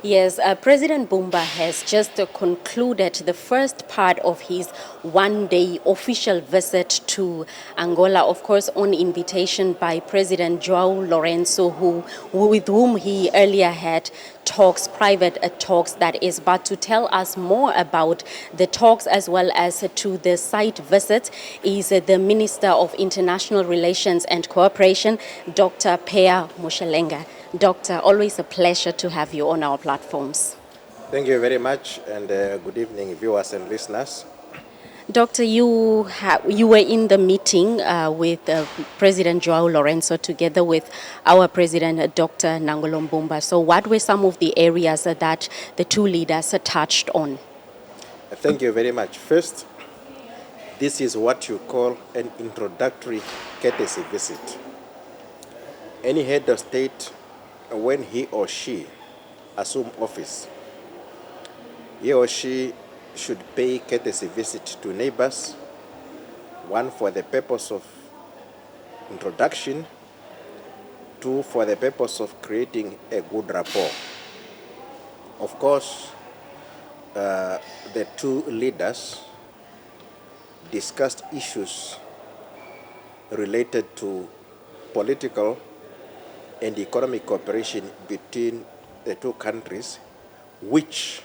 Yes, President Mbumba has just concluded the first part of his one-day official visit to Angola, of course, on invitation by President Joao Lourenco, with whom he earlier had talks, private talks, that is. But to tell us more about the talks as well as to the site visit is the Minister of International Relations and Cooperation, Dr. Pea Moshelenga. Doctor, always a pleasure to have you on our platforms. Thank you very much, and good evening, viewers and listeners. Doctor, you were in the meeting with President Joao Lourenco together with our President, Dr. Nangolo Mbumba. So what were some of the areas that the two leaders touched on? Thank you very much. First, this is what you call an introductory courtesy visit. Any head of state, when he or she assume office, he or she should pay courtesy visit to neighbors, one for the purpose of introduction, two for the purpose of creating a good rapport. Of course, the two leaders discussed issues related to political and economic cooperation between the two countries, which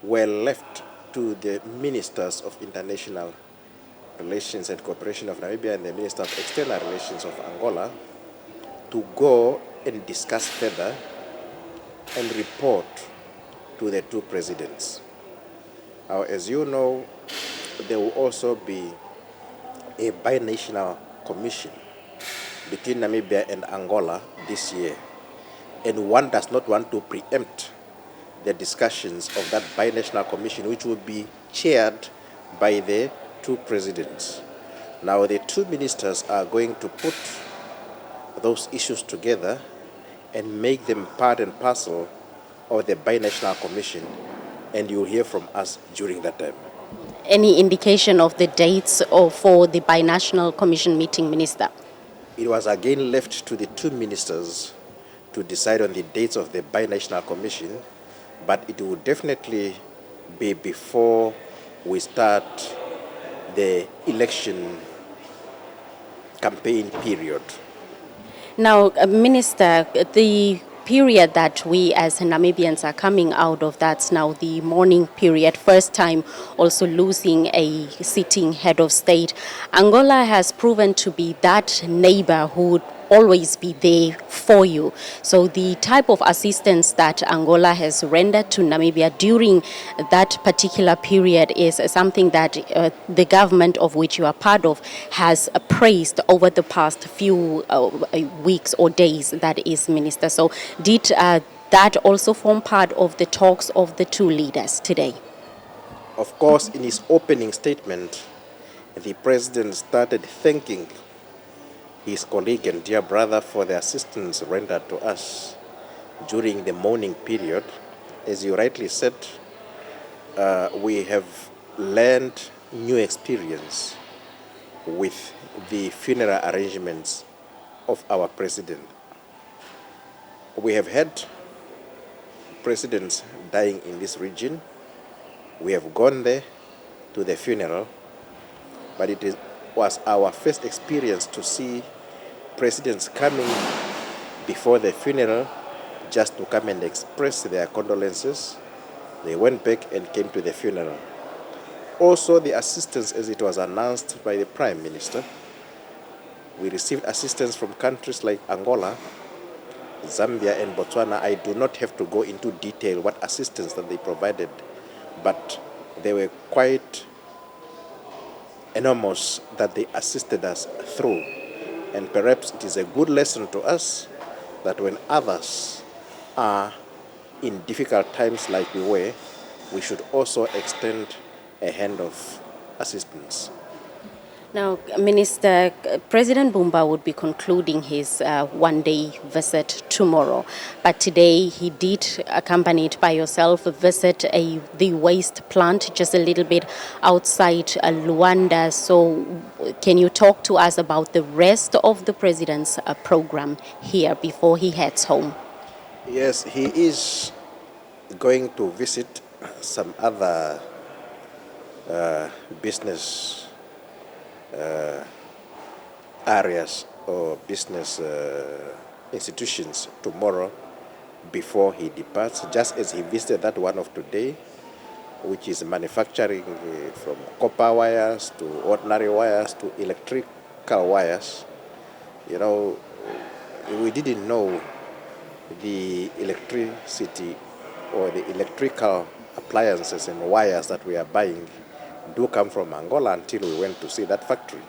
were left to the ministers of international relations and cooperation of Namibia and the Minister of External Relations of Angola to go and discuss further and report to the two presidents. Now, as you know, there will also be a binational commission between Namibia and Angola this year, and one does not want to preempt the discussions of that binational commission, which will be chaired by the two presidents. Now, the two ministers are going to put those issues together and make them part and parcel of the binational commission, and you'll hear from us during that time. Any indication of the dates for the binational commission meeting, Minister? It was again left to the two ministers to decide on the dates of the binational commission, but it will definitely be before we start the election campaign period. Now, Minister, the period that we as Namibians are coming out of, that's now the mourning period, first time also losing a sitting head of state. Angola has proven to be that neighbor who would always be there for you. So the type of assistance that Angola has rendered to Namibia during that particular period is something that the government of which you are part of has praised over the past few weeks or days, that is, Minister. So did that also form part of the talks of the two leaders today? Of course, in his opening statement, the president started thanking his colleague and dear brother for the assistance rendered to us during the mourning period. As you rightly said, we have learned new experience with the funeral arrangements of our president. We have had presidents dying in this region. We have gone there to the funeral, but was our first experience to see presidents coming before the funeral just to come and express their condolences. They went back and came to the funeral. Also, the assistance, as it was announced by the Prime Minister, we received assistance from countries like Angola, Zambia, and Botswana. I do not have to go into detail what assistance that they provided, but they were quite enormous that they assisted us through. And perhaps it is a good lesson to us that when others are in difficult times like we were, we should also extend a hand of assistance. Now, Minister, President Mbumba would be concluding his one-day visit tomorrow. But today he did, accompanied by yourself, visit the waste plant just a little bit outside Luanda. So can you talk to us about the rest of the President's program here before he heads home? Yes, he is going to visit some other business areas or business institutions tomorrow before he departs, just as he visited that one of today, which is manufacturing from copper wires to ordinary wires to electrical wires. You know, we didn't know the electricity or the electrical appliances and wires that we are buying do come from Angola until we went to see that factory.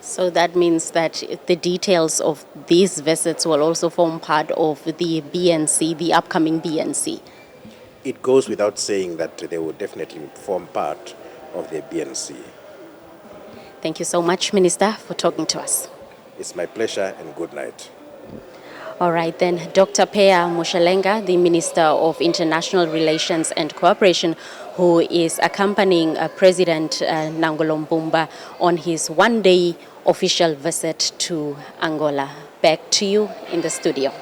So that means that the details of these visits will also form part of the BNC, the upcoming BNC. It goes without saying that they will definitely form part of the BNC. Thank you so much, Minister, for talking to us. It's my pleasure and good night. All right, then, Dr. Pea Mushalenga, the Minister of International Relations and Cooperation, who is accompanying President Nangolo Mbumba on his one-day official visit to Angola. Back to you in the studio.